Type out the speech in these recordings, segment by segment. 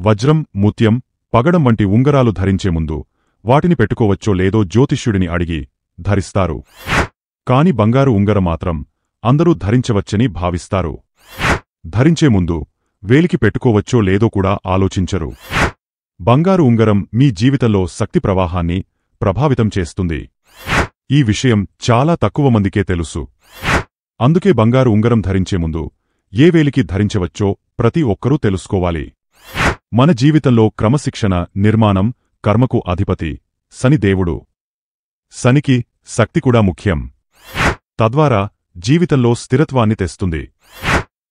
వజ్రం, ముత్యం, పగడం వంటి ఉంగరాలు ధరించే ముందు వాటిని పెట్టుకోవచ్చో లేదో జ్యోతిష్యుడిని అడిగి ధరిస్తారు. కాని బంగారు ఉంగరం మాత్రం అందరూ ధరించవచ్చని భావిస్తారు. ధరించే ముందు వేలికి పెట్టుకోవచ్చో లేదో కూడా ఆలోచించరు. బంగారు ఉంగరం మీ జీవితంలో శక్తి ప్రవాహాన్ని ప్రభావితం చేస్తుంది. ఈ విషయం చాలా తక్కువ మందికే తెలుసు. అందుకే బంగారు ఉంగరం ధరించే ముందు ఏ వేలికి ధరించవచ్చో ప్రతి ఒక్కరూ తెలుసుకోవాలి. మన జీవితంలో క్రమశిక్షణ, నిర్మాణం, కర్మకు అధిపతి శనిదేవుడు. శనికి శక్తి కూడా ముఖ్యం. తద్వారా జీవితంలో స్థిరత్వాన్ని తెస్తుంది.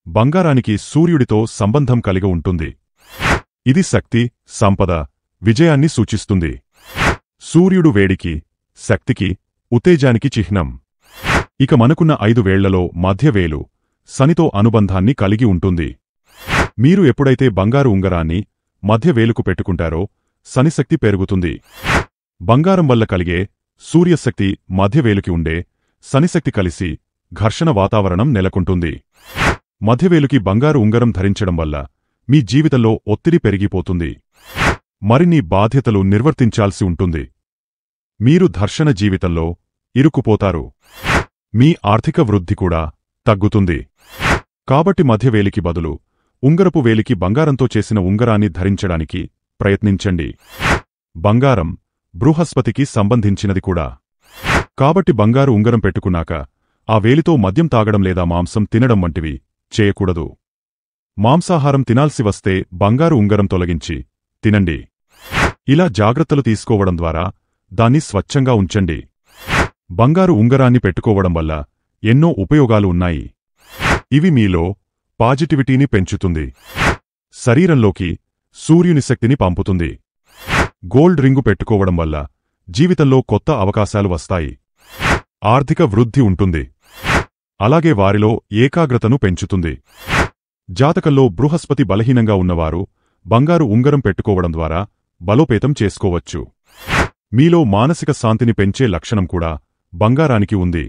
బంగారానికి సూర్యుడితో సంబంధం కలిగి ఉంటుంది. ఇది శక్తి, సంపద, విజయాన్ని సూచిస్తుంది. సూర్యుడు వేడికి, శక్తికి, ఉత్తేజానికి చిహ్నం. ఇక మనకున్న 5 వేళ్లలో మధ్యవేలు శనితో అనుబంధాన్ని కలిగి ఉంటుంది. మీరు ఎప్పుడైతే బంగారు ఉంగరాన్ని మధ్యవేలుకు పెట్టుకుంటారో శనిశక్తి పెరుగుతుంది. బంగారం వల్ల కలిగే సూర్యశక్తి మధ్యవేలుకి ఉండే శనిశక్తి కలిసి ఘర్షణ వాతావరణం నెలకొంటుంది. మధ్యవేలుకి బంగారు ఉంగరం ధరించడం వల్ల మీ జీవితంలో ఒత్తిడి పెరిగిపోతుంది. మరిన్ని బాధ్యతలు నిర్వర్తించాల్సి ఉంటుంది. మీరు ఘర్షణ జీవితంలో ఇరుక్కుపోతారు. మీ ఆర్థిక వృద్ధి కూడా తగ్గుతుంది. కాబట్టి మధ్యవేలికి బదులు ఉంగరపు వేలికి బంగారంతో చేసిన ఉంగరాన్ని ధరించడానికి ప్రయత్నించండి. బంగారం బృహస్పతికి సంబంధించినది కూడా. కాబట్టి బంగారు ఉంగరం పెట్టుకున్నాక ఆ వేలితో మద్యం తాగడం లేదా మాంసం తినడం వంటివి చేయకూడదు. మాంసాహారం తినాల్సి వస్తే బంగారు ఉంగరం తొలగించి తినండి. ఇలా జాగ్రత్తలు తీసుకోవడం ద్వారా దాన్ని స్వచ్ఛంగా ఉంచండి. బంగారు ఉంగరాన్ని పెట్టుకోవడం వల్ల ఎన్నో ఉపయోగాలు ఉన్నాయి. ఇవి మీలో పాజిటివిటీని పెంచుతుంది. శరీరంలోకి సూర్యుని శక్తిని పంపుతుంది. గోల్డ్ రింగు పెట్టుకోవడం వల్ల జీవితంలో కొత్త అవకాశాలు వస్తాయి. ఆర్థిక వృద్ధి ఉంటుంది. అలాగే వారిలో ఏకాగ్రతను పెంచుతుంది. జాతకంలో బృహస్పతి బలహీనంగా ఉన్నవారు బంగారు ఉంగరం పెట్టుకోవడం ద్వారా బలోపేతం చేసుకోవచ్చు. మీలో మానసిక శాంతిని పెంచే లక్షణం కూడా బంగారానికి ఉంది.